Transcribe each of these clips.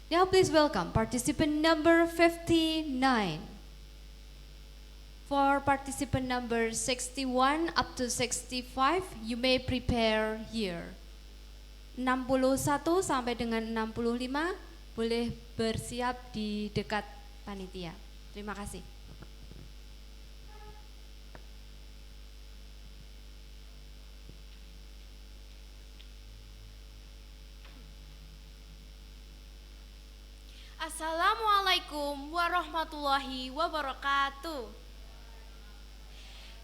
Now please welcome participant number 59. For participant number 61 up to 65, you may prepare here. 61 sampai dengan 65 boleh bersiap di dekat panitia. Terima kasih. Assalamualaikum warahmatullahi wabarakatuh.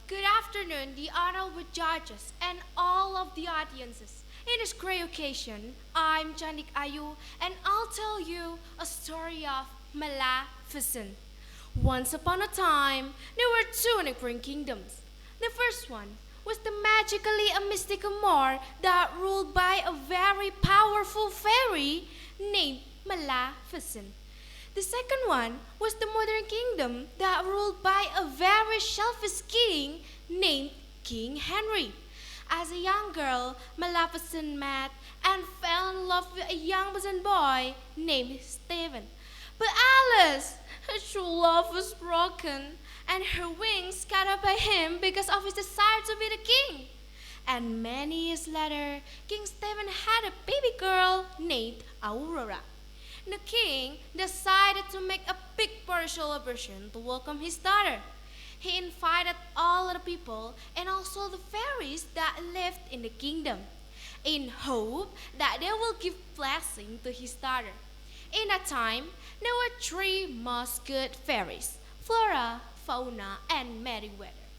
Good afternoon, the honorable judges and all of the audiences. In this great occasion, I'm Janik Ayu and I'll tell you a story of Maleficent. Once upon a time, there were two neighboring kingdoms. The first one was the magically a mystical Moor that ruled by a very powerful fairy named Maleficent. The second one was the modern kingdom that ruled by a very selfish king named King Henry. As a young girl, Maleficent met and fell in love with a young peasant boy named Stephen. But Alice, her true love was broken, and her wings cut off by him because of his desire to be the king. And many years later, King Stephen had a baby girl named Aurora. The king decided to make a big party celebration to welcome his daughter. He invited all the people and also the fairies that lived in the kingdom, in hope that they will give blessing to his daughter. In that time, there were three most good fairies: Flora, Fauna, and Merryweather.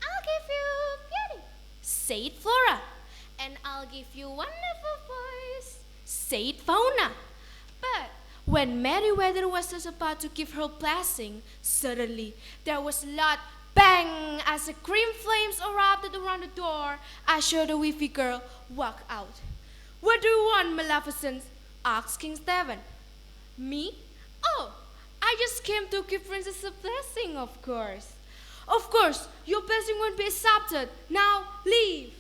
I'll give you beauty, said Flora, and I'll give you wonderful voice, said Fauna. But when Merryweather was just about to give her blessing, suddenly there was a loud bang as the green flames erupted around the door as the wee girl walked out. "What do you want, Maleficent?" asked King Stephen. "Me? Oh, I just came to give Princess a blessing, of course." "Of course, your blessing won't be accepted. Now leave."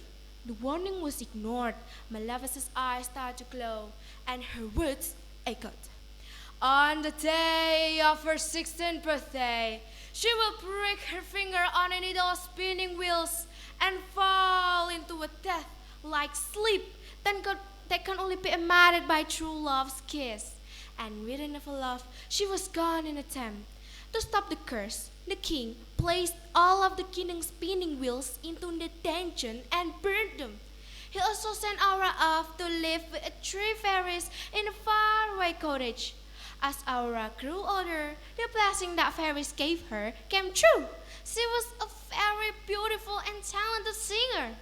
The warning was ignored. Maleficent's eyes started to glow, and her words echoed. On the day of her 16th birthday, she will prick her finger on a needle of spinning wheels and fall into a death-like sleep that can only be emanated by true love's kiss. And with enough love, she was gone in a time. To stop the curse, the king placed all of the kingdom's spinning wheels into the dungeon and burned them. He also sent Aurora off to live with three fairies in a faraway cottage. As Aurora grew older, the blessing that fairies gave her came true. She was a very beautiful and talented singer.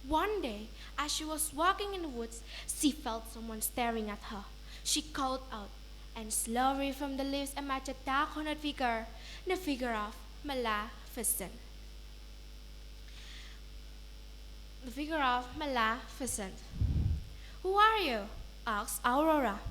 One day, as she was walking in the woods, she felt someone staring at her. She called out, and slowly from the leaves emerged a dark-horned figure, the figure of Maleficent. The figure of Maleficent. "Who are you?" asked Aurora.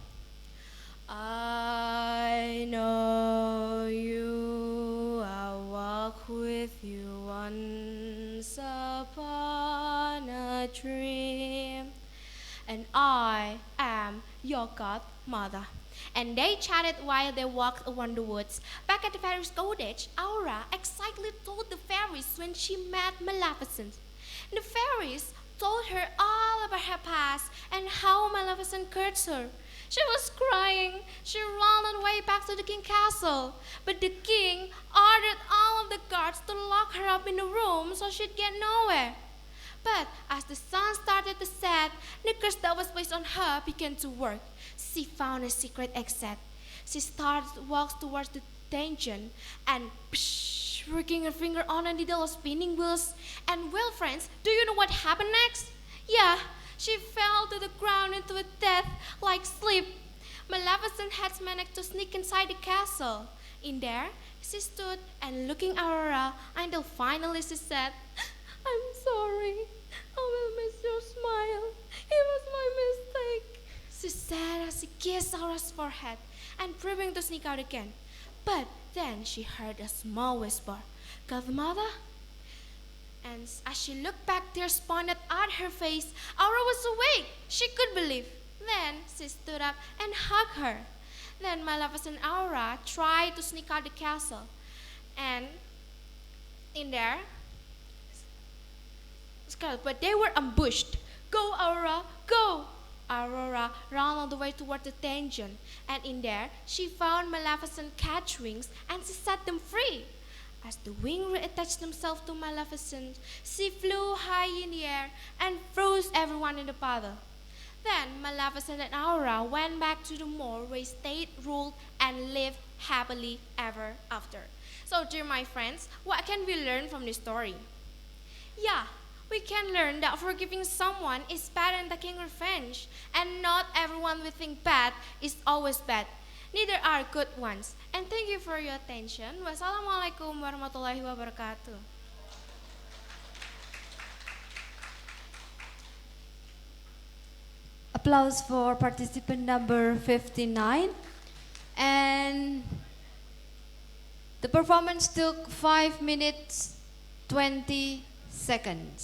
"I know you. I walked with you once upon a dream, and I am your godmother." And they chatted while they walked around the woods. Back at the fairies' cottage, Aurora excitedly told the fairies when she met Maleficent. The fairies told her all about her past and how Maleficent cursed her. She was crying. She ran away back to the king's castle. But the king ordered all of the guards to lock her up in a room so she'd get nowhere. But as the sun started to set, the curse that was placed on her began to work. She found a secret exit. She started to walk towards the dungeon and working her finger on a needle of spinning wheels. And well, friends, do you know what happened next? Yeah, she fell to the ground into a death-like sleep. Maleficent had managed to sneak inside the castle. In there, she stood and looking at Aurora until finally she said, "I'm sorry. I will miss your smile. It was my mistake," she said as she kissed Aurora's forehead and preparing to sneak out again. But then she heard a small whisper, "Godmother?" And as she looked back, tears pointed at her face. Aurora was awake. She could believe. Then she stood up and hugged her. Then Maleficent and Aurora tried to sneak out the castle. And in there, but they were ambushed. Go, Aurora, go! Aurora ran all the way toward the dungeon, and in there she found Maleficent catch wings and she set them free. As the wings reattached themselves to Maleficent, she flew high in the air and froze everyone in the puddle. Then Maleficent and Aurora went back to the moor where state ruled and lived happily ever after. So, dear my friends, what can we learn from this story? Yeah, we can learn that forgiving someone is better than taking revenge, and not everyone we think bad is always bad. Neither are good ones. And thank you for your attention. Wassalamualaikum warahmatullahi wabarakatuh. Applause for participant number 59. And the performance took 5 minutes 20 seconds.